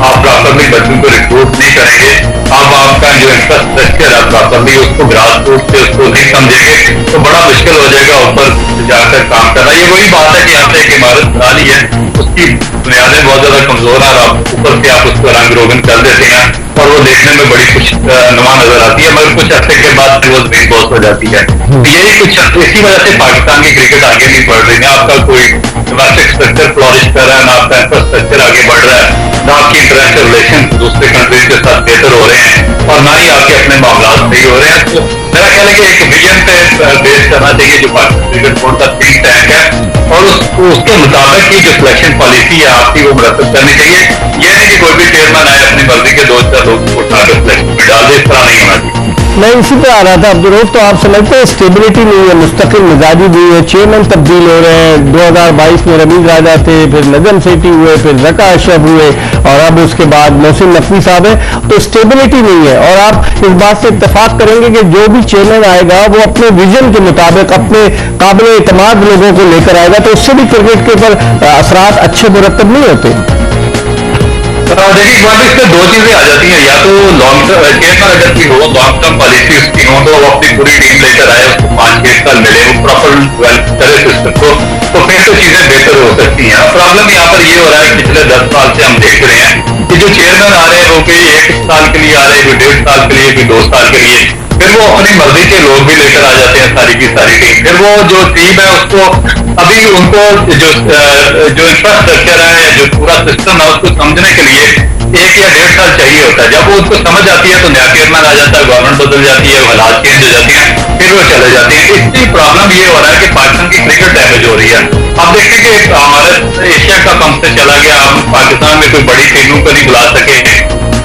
آپ پراپرلی بچوں کو ریکروٹ نہیں کریں گے, آپ کا جو انفراسٹرکچر ہے پراپرلی اس کو گراس روٹ سے اس کو نہیں سمجھیں گے, تو بڑا مشکل ہو جائے گا اوپر جا کر کام کرنا. یہ وہی بات ہے کہ آپ نے ایک عمارت بنا لی ہے, اس کی بنیادیں بہت زیادہ کمزور ہیں, اور آپ اوپر سے آپ اس کو رنگ روگن کر دیتے ہیں اور وہ دیکھنے میں بڑی خوش نما نظر آتی ہے, مگر کچھ عرصے کے بعد پھر وہ زمین بوس ہو جاتی ہے. یہی کچھ اسی وجہ سے پاکستان کی کرکٹ آگے نہیں بڑھ رہی. نہ آپ کا کوئی ڈومیسٹک اسٹرکچر فلورش کر رہا ہے, نہ آپ کا انفراسٹرکچر آگے بڑھ رہا ہے, نہ آپ کی انٹرنیشنل ریلیشن دوسرے کنٹریز کے ساتھ بہتر ہو رہے ہیں, اور نہ ہی آپ کے اپنے معاملات صحیح ہو رہے ہیں. تو میرا خیال ہے کہ ایک ویژن پہ بیس کرنا چاہیے جو پاکستان کرکٹ بورڈ کا تھنک ٹینک ہے, اور اس کے مطابق کی جو سلیکشن پالیسی ہے آپ کی وہ مرتب کرنی چاہیے. یہ نہیں کہ کوئی بھی چیئرمین آئے اپنی مرضی کے 2-4 لوگ اٹھا کر سلیکشن میں ڈال دے, اس طرح نہیں ہونا چاہیے. میں اسی پہ آ رہا تھا عبدالروف. تو آپ سمجھتے ہیں اسٹیبلٹی نہیں ہے, مستقل مزاجی نہیں ہے, چیئرمین تبدیل ہو رہے ہیں, 2022 میں رمیز راجہ تھے, پھر نجم سیٹھی ہوئے, پھر زکا اشرف ہوئے, اور اب اس کے بعد محسن نقوی صاحب ہیں, تو اسٹیبلٹی نہیں ہے. اور آپ اس بات سے اتفاق کریں گے کہ جو بھی چیئرمین آئے گا وہ اپنے ویژن کے مطابق اپنے قابل اعتماد لوگوں کو لے کر آئے گا, تو اس سے بھی کرکٹ کے اوپر اثرات اچھے مرتب نہیں ہوتے. دیکھیے اس میں 2 چیزیں آ جاتی ہیں, یا تو لانگ ٹرم چیئرمین اگر کی ہو, لانگ ٹرم پالیسی اس کی ہو, تو وہ اپنی پوری ٹیم لے کر آئے, اس کو 5-6 سال ملے, وہ پراپر ڈیولپ کرے سسٹم کو, تو پھر تو چیزیں بہتر ہو سکتی ہیں. پرابلم یہاں پر یہ ہو رہا ہے کہ پچھلے 10 سال سے ہم دیکھ رہے ہیں کہ جو چیئرمین آ رہے ہیں وہ کوئی 1 سال کے لیے آ رہے ہیں, کوئی 1.5 سال کے لیے, کوئی 2 سال کے لیے, پھر وہ اپنی مرضی کے لوگ بھی لے کر آ جاتے ہیں ساری کی ساری ٹیم. پھر وہ جو ٹیم ہے اس کو ابھی ان کو جو انفراسٹرکچر ہے, جو پورا سسٹم ہے, اس کو سمجھنے کے لیے 1 یا 1.5 سال چاہیے ہوتا ہے. جب وہ اس کو سمجھ آتی ہے تو نیا چیئرمین آ جاتا ہے, گورنمنٹ بدل جاتی ہے, حالات چینج ہو جاتے ہیں, پھر وہ چلے جاتے ہیں. اس کی پرابلم یہ ہو رہا ہے کہ پاکستان کی کرکٹ ڈیمیج ہو رہی ہے. آپ دیکھیں کہ ہمارا ایشیا کا کم سے چلا گیا, ہم پاکستان میں کوئی بڑی ٹیموں کو نہیں بلا سکے,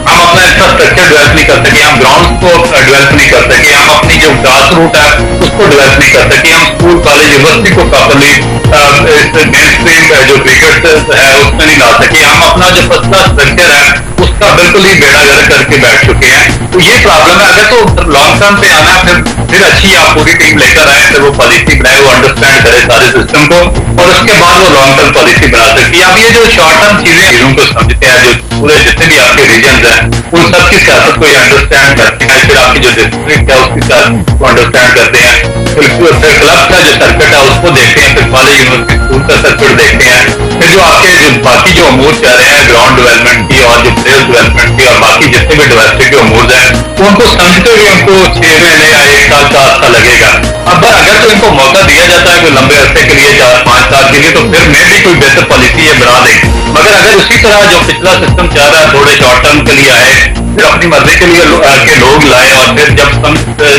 ہم اپنا انفراسٹرکچر ڈیولپ نہیں کر سکے, ہم گراؤنڈ کو ڈیولپ نہیں کر سکے, ہم اپنی جو گراس روٹ ہے اس کو ڈیولپ نہیں کر سکے, ہم اسکول کالج یونیورسٹی کو پراپرلی مین اسٹریم جو کرکٹ ہے اس میں نہیں لا سکے, ہم اپنا جو فرسٹ کلاس اسٹرکچر ہے اس کا بالکل ہی بیڑا گرک کر کے بیٹھ چکے ہیں. تو یہ پرابلم ہے. اگر تو لانگ ٹرم پہ آنا ہے, پھر اچھی آپ پوری ٹیم لے کر آئے, پھر وہ پالیسی بنائے, وہ انڈرسٹینڈ کرے سارے سسٹم کو, اور اس کے بعد وہ لانگ ٹرم پالیسی بنا سکتی ہے. اب یہ جو شارٹ ٹرم چیزوں کو سمجھتے ہیں, جو پورے جتنے بھی آپ کے ریجنز ہیں ان سب کی سیاست کو یہ انڈرسٹینڈ کرتے ہیں, پھر آپ کی جو ڈسٹرکٹ ہے اس کی سیاست کو انڈرسٹینڈ کرتے ہیں, پھر کلب کا جو سرکٹ ہے اس کو دیکھتے ہیں, پھر کالج یونیورسٹی اسکول کا سرکٹ دیکھتے ہیں, پھر جو آپ کے جو باقی جو امور چل رہے ہیں گراؤنڈ ڈیولپمنٹ کی اور جو پلیئر ڈیولپمنٹ کی اور باقی جتنے بھی ڈومیسٹک کے امور ہیں ان کو سمجھتے ہوئے ان کو 6 مہینے یا 1 سال کا عرصہ لگے گا. اب اگر تو ان کو موقع دیا جاتا ہے کوئی لمبے عرصے کے لیے 4-5 سال کے لیے, تو پھر میں بھی کوئی بہتر پالیسی یہ بنا دیں. مگر اگر اسی طرح جو پچھلا سسٹم چل رہا ہے, تھوڑے شارٹ ٹرم کے لیے آئے, پھر اپنی مرضی کے لیے کے لوگ لائے, اور پھر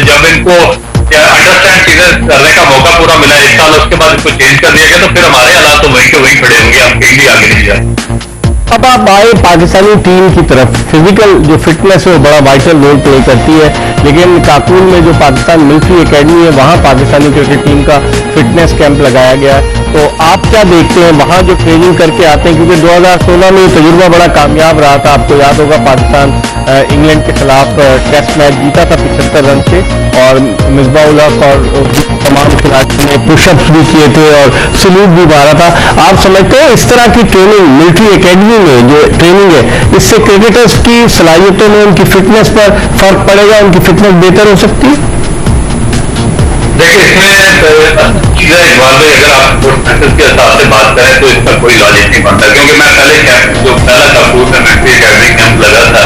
جب ان کو انڈرسٹینڈ چیزیں کرنے کا موقع پورا ملا 1 سال, اس کے بعد اس کو چینج کر دیا گیا, تو پھر ہمارے حالات تو وہیں کے وہیں کھڑے ہوں گے, ہم کہیں بھی آگے نہیں جائیں. اب آپ آئے پاکستانی ٹیم کی طرف. فزیکل جو فٹنس ہے وہ بڑا وائٹل رول پلے کرتی ہے, لیکن کاکول میں جو پاکستان ملٹری اکیڈمی ہے وہاں پاکستانی کرکٹ ٹیم کا فٹنس کیمپ لگایا گیا ہے. تو آپ کیا دیکھتے ہیں وہاں جو ٹریننگ کر کے آتے ہیں, کیونکہ 2016 میں یہ تجربہ بڑا کامیاب رہا تھا, آپ کو یاد ہوگا پاکستان انگلینڈ کے خلاف ٹیسٹ میچ جیتا تھا 75 رن سے, اور مصباح الحق اور تمام کھلاڑیوں نے پش اپس بھی کیے تھے اور سلوٹ بھی مارا تھا. آپ سمجھتے ہیں اس طرح کی ٹریننگ ملٹری اکیڈمی میں جو ٹریننگ ہے اس سے کرکٹرز کی صلاحیتوں میں, ان کی فٹنس پر فرق پڑے گا, ان کی فٹنس بہتر ہو سکتی ہے؟ دیکھیے اس میں چیزیں اقبال بھائی, اگر آپ اسپورٹس سائنس کے حساب سے بات کریں تو اس کا کوئی لاجک نہیں بنتا, کیونکہ میں پہلے کیمپ جو پہلا کپور میں ملٹری اکیڈمی کیمپ لگا تھا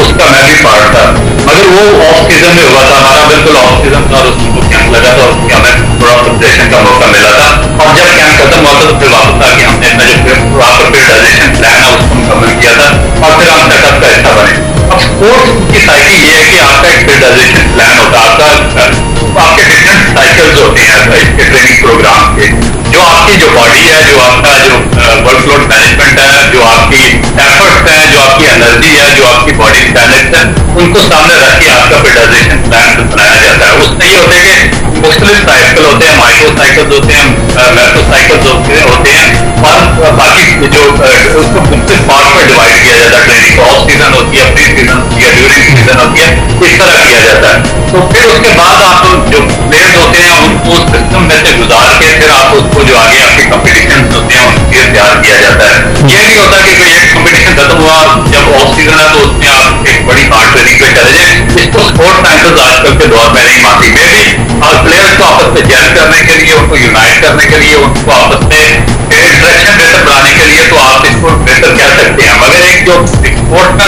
اس کا میں بھی پارٹ تھا, مگر وہ آف سیزن میں ہوا تھا, ہمارا بالکل آف سیزن تھا, اور اس میں کیمپ لگا تھا, اس میں ہمیں تھوڑا پریپریشن کا موقع ملا تھا, اور جب کیمپ ختم ہوا تھا تو پھر واپس آ کے ہم نے اپنا جو پراپرائزیشن پلان ہے اس کو مکمل کیا تھا, اور پھر ہم سیٹ اپ کا حصہ بنے. اب اسپورٹس کی سائیکل یہ ہے کہ آپ کا ایک پریپرائزیشن پلان ہوتا ہے, آپ کے ڈفرینٹ سائیکلز ہوتے ہیں اس کے ٹریننگ پروگرام کے, جو آپ کی جو باڈی ہے, جو آپ کا جو ورک لوڈ مینجمنٹ ہے, جو آپ کی ایفرٹس ہیں, جو آپ کی انرجی ہے, جو آپ کی باڈی اسٹینڈرڈس ہیں, ان کو سامنے رکھ کے آپ کا پریپرائزیشن پلان بنایا جاتا ہے. اس میں یہ ہوتا ہے کہ مختلف سائیکل ہوتے ہیں, مائکرو سائیکلز ہوتے ہیں, میکرو سائیکلز ہوتے ہیں, اور باقی جو اس کو مختلف پارٹ میں ڈیوائڈ کیا جاتا ہے. ٹریننگ آف سیزن ہوتی ہے, پری سیزن ہوتی ہے, ڈیورنگ سیزن ہوتی ہے, اس طرح کیا جاتا ہے. تو پھر اس کے بعد آپ جو پلیئرز ہوتے ہیں ان کو سسٹم میں سے گزار کے پھر آپ اس کو جو آگے آپ کے کمپٹیشن ہوتے ہیں ان کے تیار کیا جاتا ہے. یہ نہیں ہوتا کہ کوئی ایک کمپٹیشن ختم ہوا جب آف سیزن ہے تو اس میں آپ ایک بڑی ہارڈ ٹریننگ پہ چلے جائیں. اس کو اسپورٹ سائنسز آج کل کے دور میں نہیں مانتی. میں بھی اور پلیئرس کو آپس میں جیل کرنے کے لیے, ان کو یونائٹ کرنے کے لیے, ان کو آپس میں انٹریکشن بہتر بنانے کے لیے تو آپ اس کو بہتر کہہ سکتے ہیں, مگر ایک جو اسپورٹ کا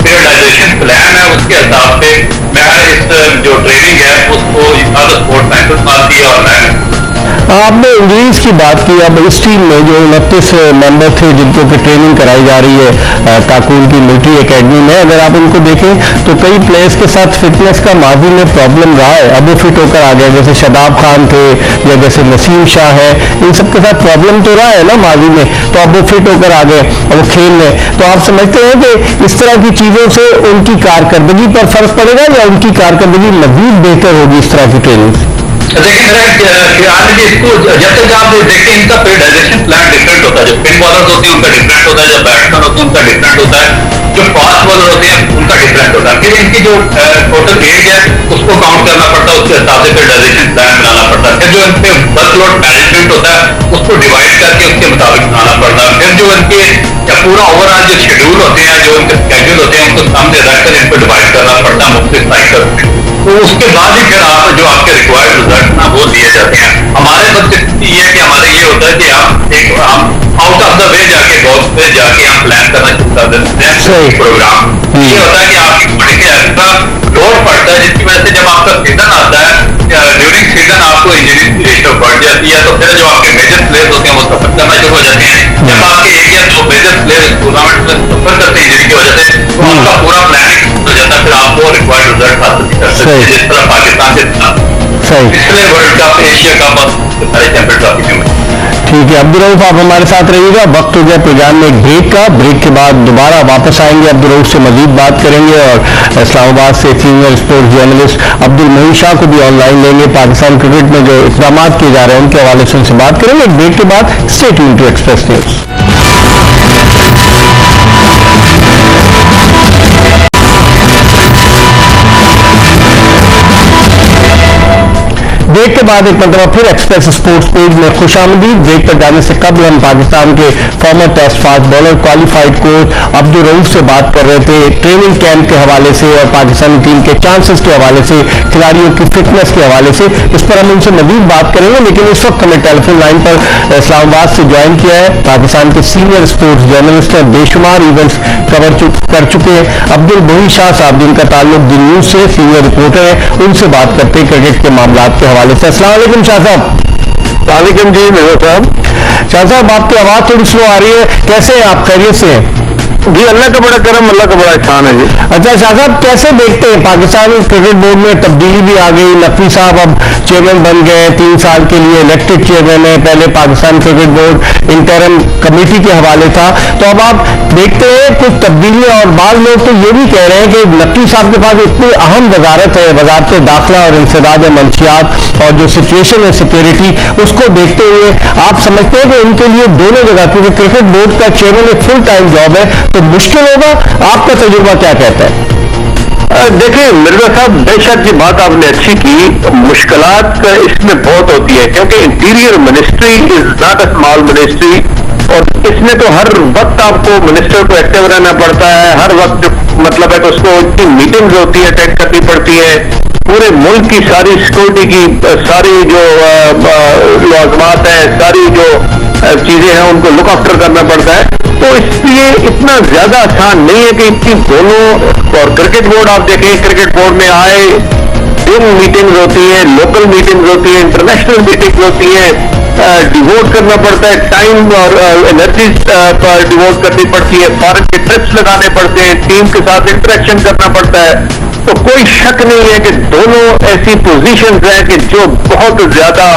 پیریڈائزیشن پلان ہے اس کے حساب سے میں اس جو ٹریننگ ہے اس کو اسپورٹ سائنسز مانتی ہے. اور میں آپ نے انجریز کی بات کی. اب اس ٹیم میں جو 29 ممبر تھے جن کو کہ ٹریننگ کرائی جا رہی ہے کاکول کی ملٹری اکیڈمی میں, اگر آپ ان کو دیکھیں تو کئی پلیئرس کے ساتھ فٹنس کا ماضی میں پرابلم رہا ہے. اب وہ فٹ ہو کر آ گئے, جیسے شاداب خان تھے یا جیسے نسیم شاہ ہے, ان سب کے ساتھ پرابلم تو رہا ہے نا ماضی میں, تو اب وہ فٹ ہو کر آ گئے اور وہ کھیل رہے. تو آپ سمجھتے ہیں کہ اس طرح کی چیزوں سے ان کی کارکردگی پر فرق پڑے گا یا ان کی کارکردگی مزید بہتر ہوگی اس طرح کی ٹریننگ سے؟ دیکھیں خیال ہے اس کو جب تک آپ دیکھیں ان کا پیریڈائزیشن پلان ڈفرینٹ ہوتا ہے. جو اسپن بالرز ہوتے ہیں ان کا ڈفرینٹ ہوتا ہے, جو بیٹسمین ہوتے ہیں ان کا ڈفرینٹ ہوتا ہے, جو فاسٹ بالر ہوتے ہیں ان کا ڈفرینٹ ہوتا ہے. پھر ان کی جو ٹوٹل ایج ہے اس کو کاؤنٹ کرنا پڑتا ہے, اس کے حساب سے پیریڈائزیشن پلان بنانا پڑتا ہے. پھر جو ان پہ ورک لوڈ مینجمنٹ ہوتا ہے اس کو ڈیوائڈ کر کے اس کے مطابق بنانا پڑتا ہے. پھر جو ان کے پورا اوور آل جو شیڈول ہوتے ہیں, جو ان کے اسکیڈول ہوتے ہیں, ان کو سامنے رکھ کر ان کو ڈیوائڈ کرنا پڑتا ہے مختلف سائیکل میں. تو اس کے بعد ہی پھر آپ جو آپ کے ریکوائرڈ ریزلٹ نا وہ دیے جاتے ہیں. ہمارے بس یہ ہے کہ ہمارے یہ ہوتا ہے کہ ہم آؤٹ آف دا وے جا کے باکس پہ جا کے ہم پلان کرنا شروع کر دیتے ہیں پروگرام. یہ ہوتا ہے کہ آپ کی باڈی پہ ایسا لوڈ پڑتا ہے جس کی وجہ سے جب آپ کا سیزن آتا ہے ڈیورنگ سیزن آپ کو انجری کی ریشو بڑھ جاتی ہے. تو پھر جو آپ کے میجر پلیئرز ہوتے ہیں وہ سفر کرنا شروع ہو جاتے ہیں. جب آپ کے ایک یا دو میجر پلیئر ٹورنامنٹ میں سفر کرتے ہیں انجری کی وجہ سے تو آپ کا پورا پلاننگ ہو جاتا ہے. پھر آپ کو ریکوائرڈ ریزلٹ حاصل نہیں کر سکتے جس طرح پاکستان کے پچھلے ورلڈ کپ, ایشیا کپ اور سارے چیمپئن ٹرافی میں. ٹھیک ہے عبدالرؤف, آپ ہمارے ساتھ رہیے گا. وقت ہو گیا پروگرام میں ایک بریک کا. بریک کے بعد دوبارہ واپس آئیں گے, عبدالرؤف سے مزید بات کریں گے اور اسلام آباد سے سینئر اسپورٹس جرنلسٹ عبد المعین شاہ کو بھی آن لائن لیں گے. پاکستان کرکٹ میں جو اقدامات کیے جا رہے ہیں ان کے حوالے سے ان سے بات کریں گے. ایک بریک کے بعد stay tuned to Express News. Break کے بعد ایک مرتبہ پھر ایکسپریس اسپورٹس پیج میں خوش آمدید. بریک پر جانے سے قبل ہم پاکستان کے former test fast bowler qualified coach Abdul Rauf سے بات کر رہے تھے ٹریننگ کیمپ کے حوالے سے اور پاکستانی ٹیم کے چانسز کے حوالے سے, کھلاڑیوں کی فٹنس کے حوالے سے. اس پر ہم ان سے مزید بات کریں گے, لیکن اس وقت ہمیں ٹیلی فون لائن پر اسلام آباد سے جوائن کیا ہے پاکستان کے سینئر اسپورٹس جرنلسٹ ہیں, بے شمار ایونٹس کر چکے ہیں, عبد المعین شاہ صاحب جن کا تعلق دی نیوز سے سینئر رپورٹر ہے. ان سے بات کرتے ہیں کرکٹ کے معاملات کے حوالے سے. السلام علیکم شاہ صاحب. السلام علیکم جی میرے صاحب. شاہ صاحب آپ کی آواز تھوڑی سلو آ رہی ہے, کیسے ہیں آپ, خیریت سے ہیں؟ جی اللہ کا بڑا کرم, اللہ کا بڑا احسان ہے جی. اچھا شاہ صاحب, کیسے دیکھتے ہیں پاکستان کرکٹ بورڈ میں تبدیلی بھی آ گئی, نقوی صاحب اب چیئرمین بن گئے, 3 سال کے لیے الیکٹڈ چیئرمین ہے, پہلے Pakistan cricket board interim committee کے حوالے تھا. تو اب آپ دیکھتے ہیں کچھ تبدیلیاں, اور بعض لوگ تو یہ بھی کہہ رہے ہیں کہ نقوی صاحب کے پاس اتنی اہم وزارت ہے, وزارت داخلہ اور انسداد منشیات, اور جو سچویشن ہے سیکورٹی, اس کو دیکھتے ہوئے آپ سمجھتے ہیں کہ ان کے لیے دونوں جگہ, کیونکہ کرکٹ بورڈ کا چیئرمین ایک فل ٹائم جاب ہے, تو مشکل ہوگا. آپ کا تجربہ کیا کہتا ہے؟ دیکھیں مرزا صاحب, بے شک یہ بات آپ نے اچھی کی. مشکلات اس میں بہت ہوتی ہے کیونکہ interior ministry is not a small ministry, اور اس میں تو ہر وقت آپ کو منسٹر کو ایکٹیو رہنا پڑتا ہے. ہر وقت مطلب ہے کہ اس کو اتنی میٹنگز ہوتی ہے, اٹینڈ کرنی پڑتی ہے. پورے ملک کی ساری سیکورٹی کی ساری جو لازمات ہیں, ساری جو چیزیں ہیں ان کو لک آفٹر کرنا پڑتا ہے. تو اس لیے اتنا زیادہ آسان نہیں ہے کہ اتنی دونوں, اور کرکٹ بورڈ آپ دیکھیں, کرکٹ بورڈ میں آئے دن میٹنگز ہوتی ہیں, لوکل میٹنگز ہوتی ہیں, انٹرنیشنل میٹنگز ہوتی ہیں, ڈیووٹ کرنا پڑتا ہے ٹائم اور انرجی ڈیووٹ کرنی پڑتی ہے, فارن کے ٹرپس لگانے پڑتے ہیں, ٹیم کے ساتھ انٹریکشن کرنا پڑتا ہے. تو کوئی شک نہیں ہے کہ دونوں ایسی پوزیشنز ہیں کہ جو بہت زیادہ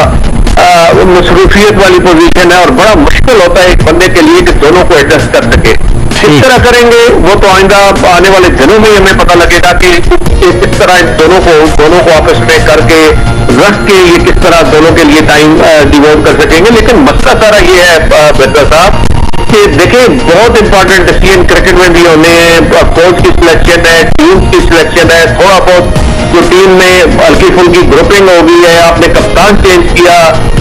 مصروفیت والی پوزیشن ہے, اور بڑا مشکل ہوتا ہے ایک بندے کے لیے کہ دونوں کو ایڈجسٹ کر سکے. کس طرح کریں گے وہ تو آئندہ آنے والے دنوں میں ہمیں پتہ لگے گا کہ کس طرح ان دونوں کو آپس میں کر کے رکھ کے یہ کس طرح دونوں کے لیے ٹائم ڈیووٹ کر سکیں گے. لیکن مسئلہ سارا یہ ہے مرزا صاحب کہ دیکھیں بہت امپورٹنٹ ڈیسیژن کرکٹ میں بھی ہونے ہیں. کوچ کی سلیکشن ہے, ٹیم کی سلیکشن ہے, تھوڑا بہت جو ٹیم میں ہلکی پھلکی گروپنگ ہو گئی ہے, آپ نے کپتان چینج کیا,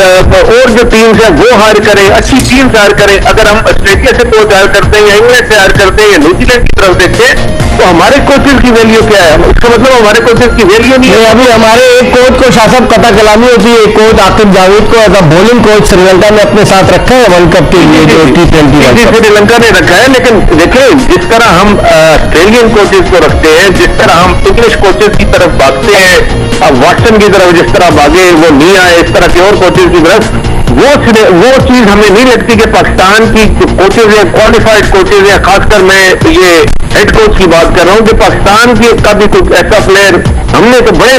اور جو ٹیمز ہیں وہ ہائر کریں, اچھی ٹیمز ہائر کریں. اگر ہم آسٹریلیا سے کوچ ہائر کرتے ہیں یا انگلینڈ سے ہائر کرتے ہیں یا نیوزی لینڈ کی طرف دیکھیں تو ہمارے کوچز کی ویلیو کیا ہے؟ اس کا مطلب ہمارے کوچز کی ویلیو نہیں ہے. ابھی ہمارے ایک کوچ کو شاہ صاحب قطع کلامی ہوتی ہے, ایک کوچ عاقب جاوید کو as a bowling coach Sri Lanka نے اپنے ساتھ رکھا ہے ورلڈ کپ کے لیے, جو T20 سری لنکا نے رکھا ہے. لیکن دیکھیں جس طرح ہم آسٹریلین کوچز کو رکھتے ہیں, جس طرح ہم انگلش کوچز کی طرف بھاگتے ہیں, اب واٹسن کی طرف جس طرح بھاگے وہ نہیں آئے, اس طرح کے اور کوچز کی طرف, وہ چیز ہمیں نہیں لگتی کہ پاکستان کی جو کوچز ہیں, کوالیفائڈ کوچز ہیں, خاص کر میں یہ ہیڈ کوچ کی بات کر رہا ہوں, کہ پاکستان کا بھی کوئی ایسا پلیئر, ہم نے تو بڑے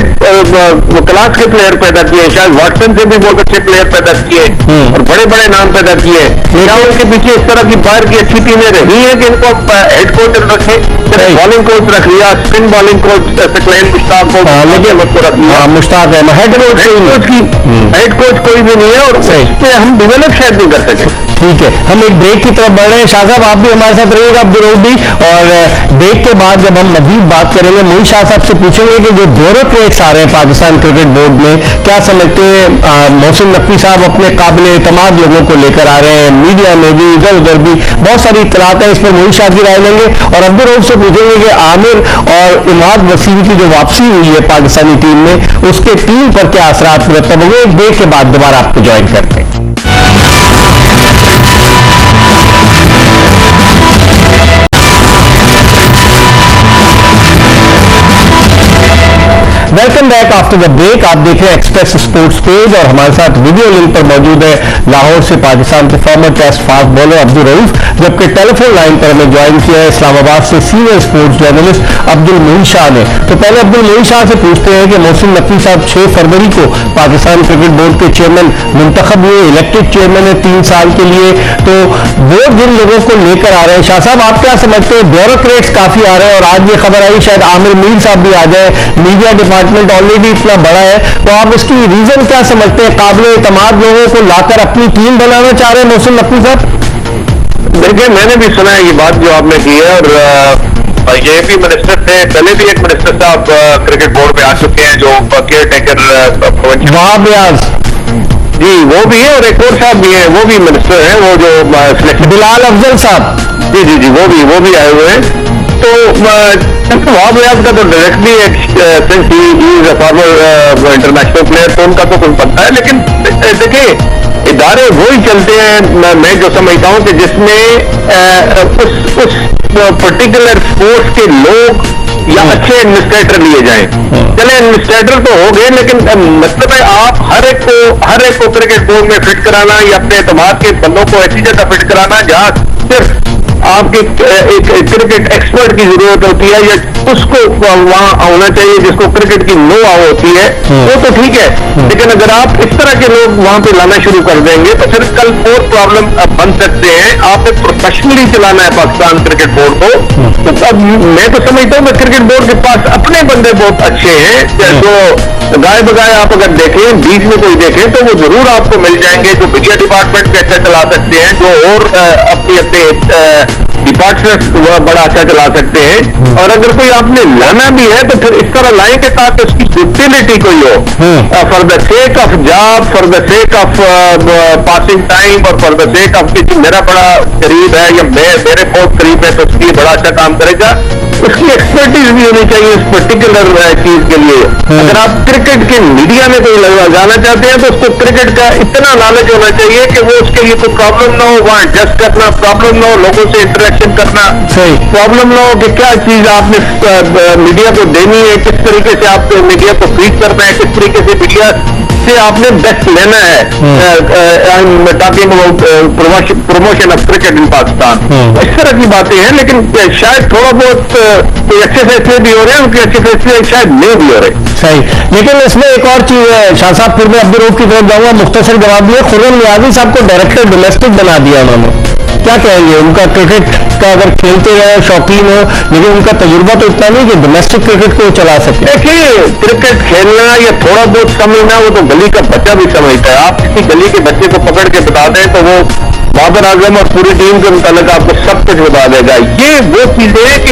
کلاس کے پلیئر پیدا کیے, شاید واٹسن سے بھی بہت اچھے پلیئر پیدا کیے اور بڑے بڑے نام پیدا کیے. کیا ان کے پیچھے اس طرح کی باہر کی اچھی ٹیمیں رہی ہیں کہ ان کو ہیڈ کوچ رکھے, بالنگ کوچ رکھ لیا, اسپن بالنگ کوچ سکلین مشتاق کو رکھ لیا, مشتاق ہے ہیڈ کوچ کوئی بھی نہیں ہے, اور اس پہ ہم ڈیولپ شاید نہیں کر سکے. ٹھیک ہے, ہم ایک بریک کی طرف بڑھ رہے ہیں. شاہ صاحب آپ بھی ہمارے ساتھ رہیے گا, عبدالرؤف بھی, اور بریک کے بعد جب ہم مزید بات کریں گے معین شاہ صاحب سے پوچھیں گے کہ جو دورت ریٹس آ رہے ہیں پاکستان کرکٹ بورڈ میں, کیا سمجھتے ہیں محسن نقوی صاحب اپنے قابل اعتماد لوگوں کو لے کر آ رہے ہیں, میڈیا میں بھی ادھر ادھر بھی بہت ساری اطلاعات ہیں, اس پر معین شاہ کی رائے لیں گے, اور عبدالرؤف سے پوچھیں گے کہ عامر اور اماد وسیم کی جو واپسی ہوئی ہے پاکستانی ٹیم میں, اس کے ٹیم پر کیا اثرات مرتب ہوں گے. ایک بریک کے بعد دوبارہ آپ کو جوائن کرتے ہیں. Welcome back after the break. آپ دیکھ رہے ہیں ایکسپریس اسپورٹس پیج, اور ہمارے ساتھ ویڈیو لنک پر موجود ہے لاہور سے پاکستان کے former test fast bowler Abdul Rauf, جبکہ ٹیلی فون لائن پر ہمیں جوائن کیا ہے اسلام آباد سے سینئر اسپورٹس جرنلسٹ عبدالمعین شاہ نے. تو پہلے عبدالمعین شاہ سے پوچھتے ہیں کہ محسن نقوی صاحب 6 فروری کو پاکستان کرکٹ بورڈ کے چیئرمین منتخب ہوئے, الیکٹڈ چیئرمین ہے 3 سال کے لیے, تو وہ جن لوگوں کو لے کر آ رہے ہیں, شاہ صاحب آپ کیا سمجھتے ہیں؟ بیوروکریٹس کافی آ رہے ہیں, اور آج یہ خبر آئی شاید عامر میر صاحب بھی آ جائے, میڈیا ڈپارٹمنٹ آلریڈی اتنا بڑا ہے, تو آپ اس کی ریزن کیا سمجھتے ہیں؟ قابل اعتماد لوگوں کو لا کر اپنی ٹیم بنانا چاہ رہے ہیں محسن نقوی صاحب؟ دیکھیں میں نے بھی سنا ہے یہ بات جو آپ نے کی ہے, اور یہ بھی منسٹر تھے, پہلے بھی ایک منسٹر صاحب کرکٹ بورڈ پہ آ چکے ہیں جو کیئر ٹیکر وہاب ریاض جی وہ بھی ہے, اور ایک اور صاحب بھی ہیں وہ بھی منسٹر ہیں, وہ جو بلال افضل صاحب, جی وہ بھی آئے ہوئے ہیں. تو وہاب ریاض کا تو ڈائریکٹلی فارمر انٹرنیشنل پلیئر, تو ان کا تو کچھ پتہ ہے, لیکن دیکھیں ادارے وہی چلتے ہیں میں جو سمجھتا ہوں کہ جس میں اس پرٹیکولر اسپورٹس کے لوگ یا اچھے ایڈمنسٹریٹر لیے جائیں. چلے ایڈمنسٹریٹر تو ہو گئے, لیکن مطلب ہے آپ ہر ایک کو کرکٹ بورڈ میں فٹ کرانا, یا اپنے اعتماد کے بندوں کو ایسی جگہ فٹ کرانا جہاں صرف آپ کی ایک کرکٹ ایکسپرٹ کی ضرورت ہوتی ہے, یا اس کو وہاں ہونا چاہیے جس کو کرکٹ کی نو آ ہوتی ہے, وہ تو ٹھیک ہے. لیکن اگر آپ اس طرح کے لوگ وہاں پہ لانا شروع کر دیں گے تو پھر کل اور پرابلم بن سکتے ہیں. آپ نے پروفیشنلی چلانا ہے پاکستان کرکٹ بورڈ کو, تو اب میں تو سمجھتا ہوں کہ کرکٹ بورڈ کے پاس اپنے بندے بہت اچھے ہیں, جو گائے بگائے آپ اگر دیکھیں, بیچ میں کوئی دیکھیں تو وہ ضرور آپ کو مل جائیں گے, جو میڈیا ڈپارٹمنٹ بھی اچھا چلا سکتے ہیں, جو اور اپنے ڈپارٹمنٹ بڑا اچھا چلا سکتے ہیں. اور اگر کوئی آپ نے لانا بھی ہے تو پھر اس طرح لائیں کے ساتھ اس کی یوٹیلٹی کوئی ہو, for the sake of job, for the sake of passing time, اور فار دا سیک آف کہ میرا بڑا قریب ہے یا میرے بہت قریب ہے تو اس کی بڑا اچھا کام کرے گا. اس کی ایکسپرٹیز بھی ہونی چاہیے اس پرٹیکولر چیز کے لیے. اگر آپ کرکٹ کے میڈیا میں کوئی جانا چاہتے ہیں تو اس کو کرکٹ کا اتنا نالج ہونا چاہیے کہ وہ اس کے لیے کوئی پرابلم نہ ہو, وہاں ایڈجسٹ کرنا پرابلم نہ ہو, لوگوں سے انٹریکشن کرنا پرابلم نہ ہو, کہ کیا چیز آپ نے میڈیا کو دینی ہے, کس طریقے سے آپ میڈیا کو فیڈ کرنا ہے, کس طریقے سے میڈیا سے آپ نے بیسٹ لینا ہے, تاکہ پروموشن آف کرکٹ ان پاکستان, اس طرح کی باتیں ہیں. لیکن شاید تھوڑا بہت کوئی اچھے فیصلے بھی ہو رہے ہیں, ان کے اچھے فیصلے شاید نہیں بھی ہو رہے. صحیح, لیکن اس میں ایک اور چیز ہے شاہ صاحب, پھر میں عبدالرؤف کی طرف جاؤں گا, مختصر جواب دیا. خرم نیازی صاحب کو ڈائریکٹر ڈومیسٹک بنا دیا انہوں نے, کیا کہیں گے؟ ان کا کرکٹ کا اگر کھیلتے رہے, شوقین ہو, لیکن ان کا تجربہ تو اتنا نہیں کہ ڈومیسٹک کرکٹ کو چلا سکے. دیکھیے کرکٹ کھیلنا یا تھوڑا بہت سمجھنا وہ تو گلی کا بچہ بھی سمجھتا ہے. آپ کسی گلی کے بچے کو پکڑ کے بتا دیں تو وہ بابر اعظم اور پوری ٹیم کے متعلق آپ کو سب کچھ بتا دے گا. یہ وہ چیزیں ہیں کہ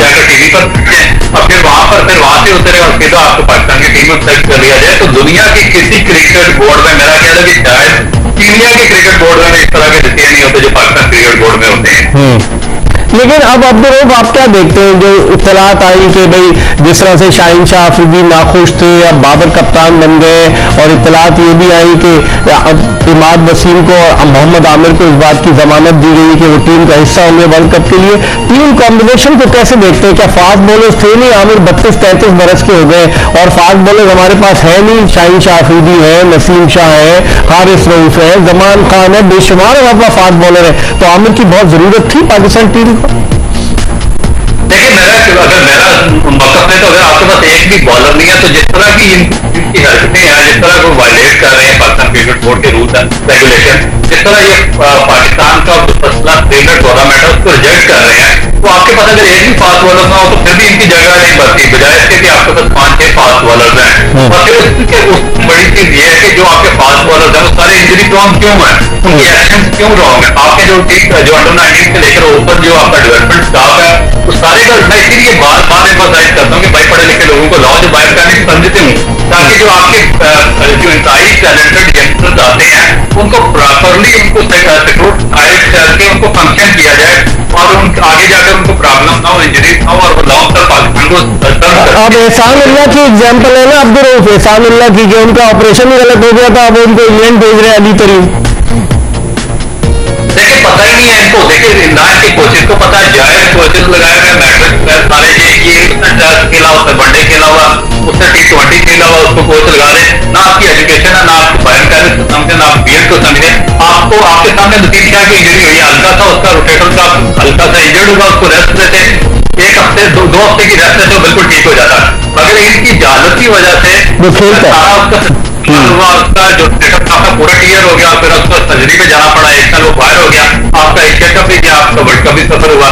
جا کر ٹی وی پر دیکھیں اور پھر وہاں سے اترے اور سیدھا آپ کو پاکستان کی ٹیم میں سلیکٹ کر لیا جائے, تو دنیا کے کسی کرکٹ بورڈ میں میرا خیال ہے کہ شاید انڈیا کے کرکٹ بورڈ میں اس طرح کے ڈسیزن نہیں ہوتے جو پاکستان کرکٹ بورڈ میں ہوتے ہیں. لیکن اب عبدالرؤف آپ کیا دیکھتے ہیں جو اطلاعات آئی کہ بھئی جس طرح سے شاہین شاہ آفریدی ناخوش تھے, اب بابر کپتان بن گئے, اور اطلاعات یہ بھی آئی کہ عماد وسیم کو اور محمد عامر کو اس بات کی ضمانت دی گئی کہ وہ ٹیم کا حصہ ہوں گے ورلڈ کپ کے لیے. ٹیم کمبینیشن کو کیسے دیکھتے ہیں؟ کیا فاسٹ بولرز تھے نہیں؟ عامر 32-33 برس کے ہو گئے اور فاسٹ بولرز ہمارے پاس ہے نہیں. شاہین شاہ آفریدی ہے, نسیم شاہ ہے, حارث رؤف ہے, زمان خان ہے, بے شمار ہمارا فاسٹ بولر ہے, تو عامر کی بہت ضرورت تھی پاکستان ٹیم کو. دیکھیں اگر میرا موقف ہے تو اگر آپ کے پاس ایک بھی بالر نہیں ہے تو جس طرح کی ان کی حرکتیں ہیں, جس طرح وہ وائلیٹ کر رہے ہیں پاکستان کرکٹ بورڈ کے رولز اینڈ ریگولیشن, جس طرح یہ پاکستان کا فسٹ کلاس کرکٹ ٹورنامنٹ ہے اس کو ریجیکٹ کر رہے ہیں, تو آپ کے پاس اگر ایک بھی فاسٹ بالر نہ ہو تو پھر بھی ان کی جگہ نہیں بنتی, بجائے اس کے کہ آپ کے پاس 5-6 فاسٹ بالرز ہیں. اور پھر اس بڑی چیز یہ ہے کہ جو آپ کے فاسٹ بالرز ہیں وہ سارے انجری پرون کیوں ہیں, ان کے ایکشنز کیوں رانگ ہیں. آپ کے جو انڈر 19 سے لے کر اوپر جو آپ کا ڈیولپمنٹ اسٹاف ہے وہ سارے کا, میں اسی لیے بار بار ایمفسائز کرتا ہوں کہ بھائی پڑھے لکھے لوگوں کو لاؤ جو باہر کرنے کی سمجھتے ہوں, تاکہ جو آپ کے جو انتہائی ٹیلنٹڈ ینگسٹرز آتے ہیں ان کو پراپرلی ان کو ریکروٹ کر کے ان کو فنکشن کیا جائے اور ان آگے جا کر ان کو پرابلم نہ ہو, انجریز نہ ہو, اور وہ لانگ ٹرم پاکستان کو. اب احسان اللہ کی ایگزامپل ہے نا عبدالرؤف, احسان اللہ کی, کہ ان کا آپریشن ہی غلط ہو گیا تھا, اب ان کو انگلینڈ بھیج رہے ہیں علی ترین. دیکھیں پتہ ہی نہیں ہے ان کو, دیکھیں عمران کے کوچز کو پتہ ہے, جائز کوچز لگائے ہوئے میٹرک سارے یہ ٹیسٹ کھیلا ہوا, بنڈے کھیلا ہوا, اس نے T20 کھیلا ہوا, اس کو کوچ لگا دیں. نہ آپ کی ایجوکیشن ہے, نہ آپ کو باہر کرنے کو سمجھے, نہ آپ بی ایڈ کو سمجھے. آپ کو آپ کے سامنے نتیج شاہ کی انجری ہوئی, ہلکا تھا اس کا روٹیٹر کا, ہلکا سا انجرڈ ہوا, اس کو ریسٹ دیتے, 1 ہفتے 2 ہفتے کی ریسٹ دیتے بالکل ٹھیک ہو جاتا. مگر ان کی جہالت کی وجہ سے ہوا, اس کا جو آپ کا پورا کلیئر ہو گیا, پھر اس کو سرجری پہ جانا پڑا, 1 سال وہ باہر ہو گیا, آپ کا ایشیا کپ بھی گیا, آپ کا ورلڈ کپ بھی سفر ہوا.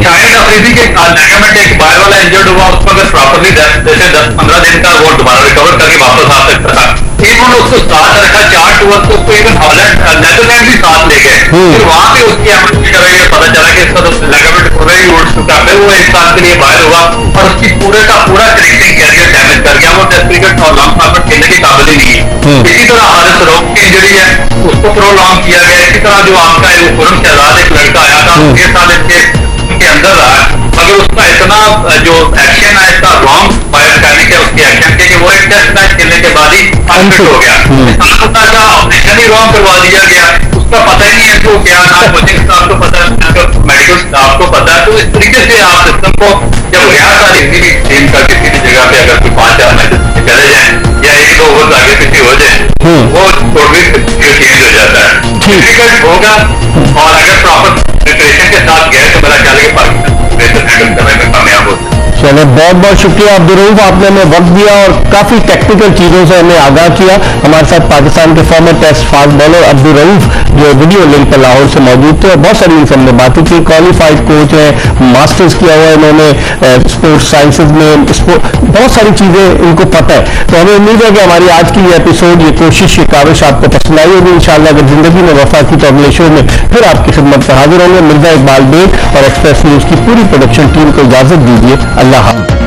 شاہین آفریدی کے لیگامنٹ ایک باہر والا انجرڈ ہوا, اس کو اگر پراپرلی جیسے 10-15 دن کا وہ دوبارہ ریکور کر کے واپس آ سکتا تھا. ایون اس کو ساتھ رکھا 4 ٹور کو, ایون ہالینڈ نیدرلینڈ بھی ساتھ لے گئے, پھر وہاں پہ اس کی ایمرجنسی کر رہی ہے, پتا چلا کہ اس کا تو لیگامنٹ پورا ہی اڑ چکا, پھر وہ 1 سال کے لیے باہر ہوا اور اس کی پورے کا پورا کرکٹنگ کیریئر ڈیمیج کر گیا, وہ ٹیسٹ کرکٹ اور لانگ فارمیٹ کھیلنے کے قابل ہی نہیں ہے. اسی طرح حارث رؤف کی انجری ہے, اس کو پرولونگ کیا گیا. اسی طرح جو آپ کا خرم شہزاد ایک لڑکا آیا تھا, 6 سال ان کے اندر رہا, مگر اس کا اتنا جو ایکشن ہے اس کا رانگ فائر کرنے کے, اس کے ایکشن کے, کہ وہ ایک ٹیسٹ میچ کھیلنے کے بعد ہی انفٹ ہو گیا. کا آپریشن ہی رانگ کروا دیا گیا, اس کا پتہ ہی نہیں ہے کہ وہ کیا, نہ کوچنگ اسٹاف کو پتہ ہے, میڈیکل اسٹاف کو پتہ ہے. تو اس طریقے سے آپ سسٹم کو جب غیر ساری ٹیم کا کسی بھی جگہ پہ اگر کوئی 5-4 میچ چلے جائیں یا 1-2 اوور آگے پیچھے ہو جائیں, وہ ٹوٹلی چینج ہو جاتا ہے. ڈیفیکلٹ ہوگا, اور اگر پراپر پریپریشن کے ساتھ گئے تو میرا خیال ہے کہ پاکستان بہتر ہینڈل کرنے میں کامیاب ہوتا ہے. چلے بہت بہت شکریہ عبدالرؤف, آپ نے ہمیں وقت دیا اور کافی ٹیکنیکل چیزوں سے ہمیں آگاہ کیا. ہمارے ساتھ پاکستان کے former test fast bowler Abdul Rauf جو ویڈیو لنک پر لاہور سے موجود تھے, اور بہت ساری ان سے ہم نے باتیں کی. کوالیفائڈ کوچ ہیں, ماسٹرز کیا ہوا ہے انہوں نے اسپورٹس سائنسز میں, بہت ساری چیزیں ان کو پتہ ہے. تو ہمیں امید ہے کہ ہماری آج کی یہ ایپیسوڈ, یہ کوشش, یہ کاوش آپ کو پسند آئی ہوگی. انشاءاللہ اگر زندگی میں وفا کی تو اگلے شو میں پھر آپ کی خدمت پر حاضر ہوں گے. مرزا اقبال بیگ اور ایکسپریس نیوز کی پوری پروڈکشن ٹیم کو اجازت دیجیے. اللہ حافظ.